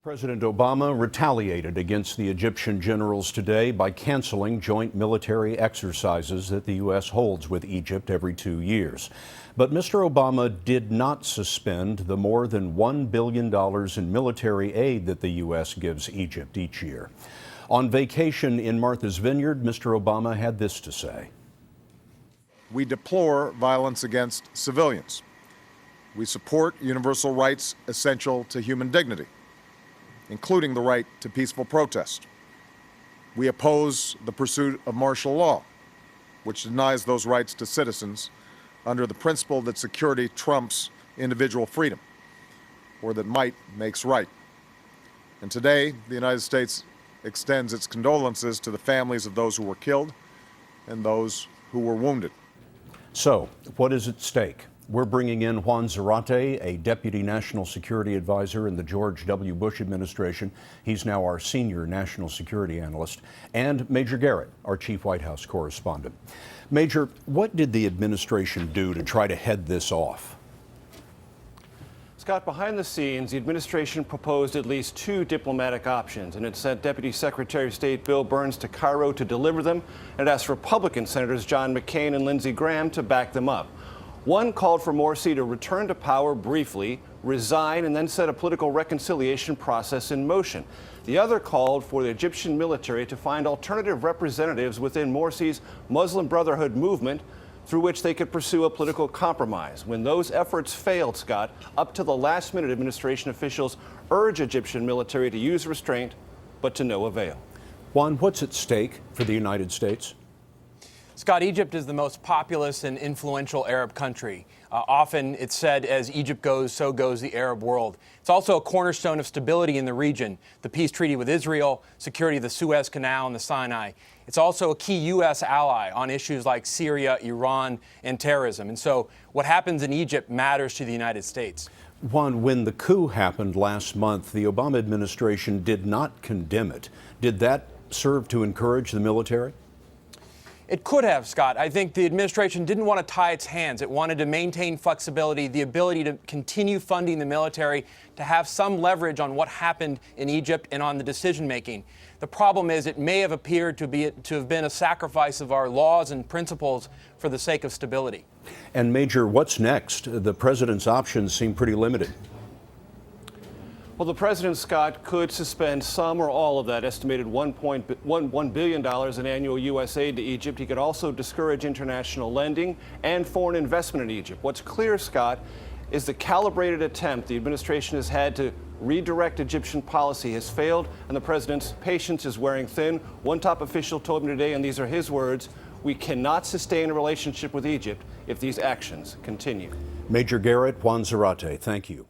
President Obama retaliated against the Egyptian generals today by canceling joint military exercises that the U.S. holds with Egypt every 2 years. But Mr. Obama did not suspend the more than $1 billion in military aid that the U.S. gives Egypt each year. On vacation in Martha's Vineyard, Mr. Obama had this to say. We deplore violence against civilians. We support universal rights essential to human dignity, including the right to peaceful protest. We oppose the pursuit of martial law, which denies those rights to citizens under the principle that security trumps individual freedom, or that might makes right. And today, the United States extends its condolences to the families of those who were killed and those who were wounded. So, what is at stake? We're bringing in Juan Zarate, a deputy national security advisor in the George W. Bush administration. He's now our senior national security analyst, and Major Garrett, our chief White House correspondent. Major, what did the administration do to try to head this off? Scott, behind the scenes, the administration proposed at least 2 diplomatic options, and it sent Deputy Secretary of State Bill Burns to Cairo to deliver them, and it asked Republican Senators John McCain and Lindsey Graham to back them up. One called for Morsi to return to power briefly, resign, and then set a political reconciliation process in motion. The other called for the Egyptian military to find alternative representatives within Morsi's Muslim Brotherhood movement through which they could pursue a political compromise. When those efforts failed, Scott, up to the last minute, administration officials urged Egyptian military to use restraint, but to no avail. Juan, what's at stake for the United States? Scott, Egypt is the most populous and influential Arab country. Often it's said, as Egypt goes, so goes the Arab world. It's also a cornerstone of stability in the region, the peace treaty with Israel, security of the Suez Canal and the Sinai. It's also a key U.S. ally on issues like Syria, Iran, and terrorism. And so what happens in Egypt matters to the United States. Juan, when the coup happened last month, the Obama administration did not condemn it. Did that serve to encourage the military? It could have, Scott. I think the administration didn't want to tie its hands. It wanted to maintain flexibility, the ability to continue funding the military, to have some leverage on what happened in Egypt and on the decision-making. The problem is it may have appeared to have been a sacrifice of our laws and principles for the sake of stability. And Major, what's next? The president's options seem pretty limited. Well, the president, Scott, could suspend some or all of that estimated $1 billion in annual U.S. aid to Egypt. He could also discourage international lending and foreign investment in Egypt. What's clear, Scott, is the calibrated attempt the administration has had to redirect Egyptian policy has failed, and the president's patience is wearing thin. One top official told me today, and these are his words, "We cannot sustain a relationship with Egypt if these actions continue." Major Garrett, Juan Zarate, thank you.